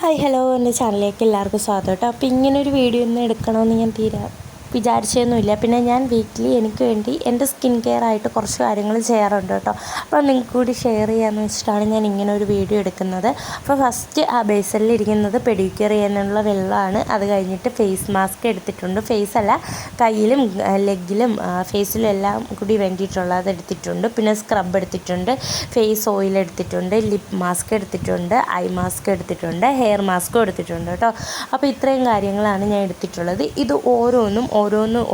Hi hello എൻ്റെ ചാനലിലേക്ക് എല്ലാവർക്കും സ്വാഗതം കേട്ടോ. അപ്പോൾ ഇങ്ങനൊരു വീഡിയോ ഒന്നും എടുക്കണമെന്ന് ഞാൻ വിചാരിച്ചൊന്നുമില്ല. പിന്നെ ഞാൻ വീക്കിലി എനിക്ക് വേണ്ടി എൻ്റെ സ്കിൻ കെയർ ആയിട്ട് കുറച്ച് കാര്യങ്ങൾ ചെയ്യാറുണ്ട് കേട്ടോ. അപ്പോൾ നിങ്ങൾക്ക് കൂടി ഷെയർ ചെയ്യാമെന്ന് വെച്ചിട്ടാണ് ഞാൻ ഇങ്ങനെ ഒരു വീഡിയോ എടുക്കുന്നത്. അപ്പോൾ ഫസ്റ്റ് ആ ബേസനിൽ ഇരിക്കുന്നത് പെഡിക്യൂർ ചെയ്യാനുള്ള വെള്ളമാണ്. അത് കഴിഞ്ഞിട്ട് ഫേസ് മാസ്ക് എടുത്തിട്ടുണ്ട്. ഫേസ് അല്ല, കയ്യിലും ലെഗിലും ഫേസിലും എല്ലാം കൂടി വേണ്ടിയിട്ടുള്ളത് എടുത്തിട്ടുണ്ട്. പിന്നെ സ്ക്രബ് എടുത്തിട്ടുണ്ട്, ഫേസ് ഓയിൽ എടുത്തിട്ടുണ്ട്, ലിപ്പ് മാസ്ക് എടുത്തിട്ടുണ്ട്, ഐ മാസ്ക് എടുത്തിട്ടുണ്ട്, ഹെയർ മാസ്കും എടുത്തിട്ടുണ്ട് കേട്ടോ. അപ്പോൾ ഇത്രയും കാര്യങ്ങളാണ് ഞാൻ എടുത്തിട്ടുള്ളത്. ഇത് ഓരോന്നും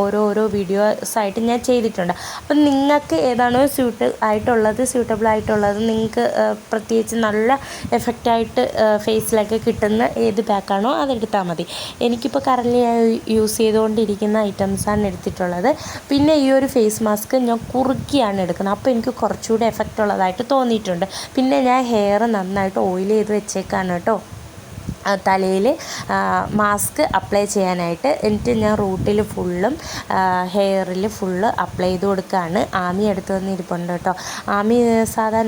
ഓരോ വീഡിയോസായിട്ട് ഞാൻ ചെയ്തിട്ടുണ്ട്. അപ്പം നിങ്ങൾക്ക് ഏതാണോ സ്യൂട്ടബിൾ ആയിട്ടുള്ളത് നിങ്ങൾക്ക് പ്രത്യേകിച്ച് നല്ല എഫക്റ്റായിട്ട് ഫേസിലൊക്കെ കിട്ടുന്ന ഏത് പാക്കാണോ അതെടുത്താൽ മതി. എനിക്കിപ്പോൾ കറൻറ്റ്ലി യൂസ് ചെയ്തുകൊണ്ടിരിക്കുന്ന ഐറ്റംസാണ് എടുത്തിട്ടുള്ളത്. പിന്നെ ഈ ഒരു ഫേസ് മാസ്ക് ഞാൻ കുറുക്കിയാണ് എടുക്കുന്നത്. അപ്പോൾ എനിക്ക് കുറച്ചുകൂടി എഫക്റ്റ് ഉള്ളതായിട്ട് തോന്നിയിട്ടുണ്ട്. പിന്നെ ഞാൻ ഹെയർ നന്നായിട്ട് ഓയിൽ ചെയ്ത് വെച്ചേക്കാണ് കേട്ടോ. തലയിൽ മാസ്ക് അപ്ലൈ ചെയ്യാനായിട്ട് എന്നിട്ട് ഞാൻ റൂട്ടിൽ ഫുള്ളും ഹെയറിൽ ഫുള്ള് അപ്ലൈ ചെയ്ത് കൊടുക്കുകയാണ്. ആമി എടുത്ത് വന്നിരിപ്പുണ്ട് കേട്ടോ. ആമി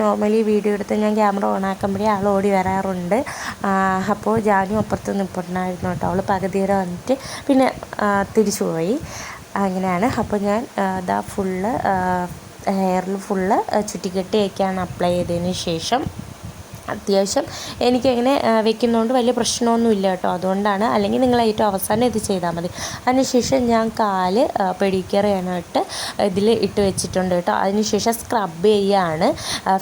നോർമലി വീഡിയോ എടുത്ത് ഞാൻ ക്യാമറ ഓൺ ആക്കുമ്പോഴേ ആൾ ഓടി വരാറുണ്ട്. അപ്പോൾ ജാനും അപ്പുറത്ത് നിൽപ്പുണ്ടായിരുന്നു കേട്ടോ. അവൾ പകുതി വരെ വന്നിട്ട് പിന്നെ തിരിച്ചു പോയി. അങ്ങനെയാണ്. അപ്പോൾ ഞാൻ ഇതാ ഫുള്ള് ഹെയറിൽ ഫുള്ള് ചുറ്റിക്കെട്ടിയൊക്കെയാണ് അപ്ലൈ ചെയ്തതിന് ശേഷം അത്യാവശ്യം എനിക്കങ്ങനെ വെക്കുന്നതുകൊണ്ട് വലിയ പ്രശ്നമൊന്നുമില്ല കേട്ടോ. അതുകൊണ്ടാണ്. അല്ലെങ്കിൽ നിങ്ങൾ ഏറ്റവും അവസാനം ഇത് ചെയ്താൽ മതി. അതിനുശേഷം ഞാൻ കാല് പെഡിക്യൂർ ചെയ്യാനായിട്ട് ഇതിൽ ഇട്ട് വെച്ചിട്ടുണ്ട് കേട്ടോ. അതിനുശേഷം സ്ക്രബ് ചെയ്യുകയാണ്.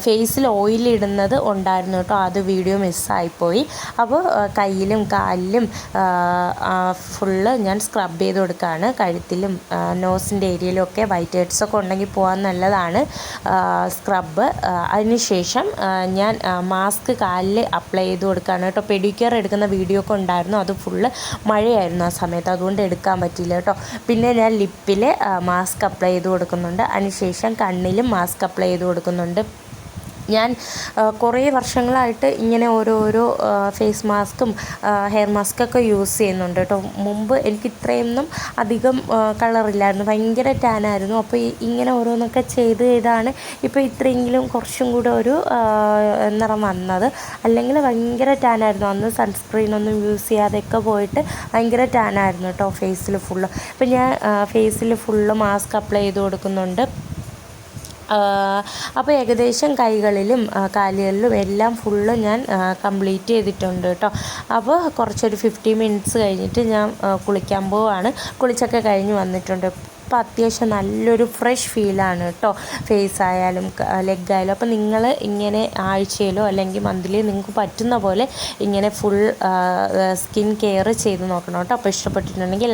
ഫേസിൽ ഓയിൽ ഇടുന്നത് ഉണ്ടായിരുന്നു കേട്ടോ, അത് വീഡിയോ മിസ്സായിപ്പോയി. അപ്പോൾ കയ്യിലും കാലിലും ഫുള്ള് ഞാൻ സ്ക്രബ് ചെയ്ത് കൊടുക്കുകയാണ്. കഴുത്തിലും നോസിൻ്റെ ഏരിയയിലും ഒക്കെ വൈറ്റ് ഹെഡ്സൊക്കെ ഉണ്ടെങ്കിൽ പോകാൻ നല്ലതാണ് സ്ക്രബ്. അതിനുശേഷം ഞാൻ മാസ്ക് കാലിൽ അപ്ലൈ ചെയ്ത് കൊടുക്കുകയാണ് കേട്ടോ. പെഡിക്യൂർ എടുക്കുന്ന വീഡിയോ ഒക്കെ ഉണ്ടായിരുന്നു. അത് ഫുള്ള് മഴയായിരുന്നു ആ സമയത്ത്, അതുകൊണ്ട് എടുക്കാൻ പറ്റിയില്ല കേട്ടോ. പിന്നെ ഞാൻ ലിപ്പിൽ മാസ്ക് അപ്ലൈ ചെയ്ത് കൊടുക്കുന്നുണ്ട്. അതിനുശേഷം കണ്ണിലും മാസ്ക് അപ്ലൈ ചെയ്ത് കൊടുക്കുന്നുണ്ട്. ഞാൻ കുറേ വർഷങ്ങളായിട്ട് ഇങ്ങനെ ഓരോരോ ഫേസ് മാസ്കും ഹെയർ മാസ്കൊക്കെ യൂസ് ചെയ്യുന്നുണ്ട് കേട്ടോ. മുമ്പ് എനിക്ക് ഇത്രയൊന്നും അധികം കളറില്ലായിരുന്നു, ഭയങ്കര ടാനായിരുന്നു. അപ്പോൾ ഇങ്ങനെ ഓരോന്നൊക്കെ ചെയ്താണ് ഇപ്പോൾ ഇത്രയെങ്കിലും കുറച്ചും കൂടെ ഒരു നിറം വന്നത്. അല്ലെങ്കിൽ ഭയങ്കര ടാനായിരുന്നു. അന്ന് സൺസ്ക്രീനൊന്നും യൂസ് ചെയ്യാതെയൊക്കെ പോയിട്ട് ഭയങ്കര ടാനായിരുന്നു കേട്ടോ ഫേസിൽ ഫുള്ള്. അപ്പോൾ ഞാൻ ഫേസിൽ ഫുള്ള് മാസ്ക് അപ്ലൈ ചെയ്ത് കൊടുക്കുന്നുണ്ട്. അപ്പോൾ ഏകദേശം കൈകളിലും കാലുകളിലും എല്ലാം ഫുള്ള് ഞാൻ കംപ്ലീറ്റ് ചെയ്തിട്ടുണ്ട് കേട്ടോ. അപ്പോൾ കുറച്ചൊരു 50 മിനിറ്റ്സ് കഴിഞ്ഞിട്ട് ഞാൻ കുളിക്കാൻ പോവാണ്. കുളിച്ചൊക്കെ കഴിഞ്ഞ് വന്നിട്ടുണ്ട്. അപ്പോൾ അത്യാവശ്യം നല്ലൊരു ഫ്രഷ് ഫീലാണ് കേട്ടോ, ഫേസ് ആയാലും ലെഗായാലും. അപ്പോൾ നിങ്ങൾ ഇങ്ങനെ ആഴ്ചയിലോ അല്ലെങ്കിൽ മന്ത്ലി നിങ്ങൾക്ക് പറ്റുന്ന പോലെ ഇങ്ങനെ ഫുൾ സ്കിൻ കെയർ ചെയ്ത് നോക്കണം കേട്ടോ. അപ്പോൾ ഇഷ്ടപ്പെട്ടിട്ടുണ്ടെങ്കിൽ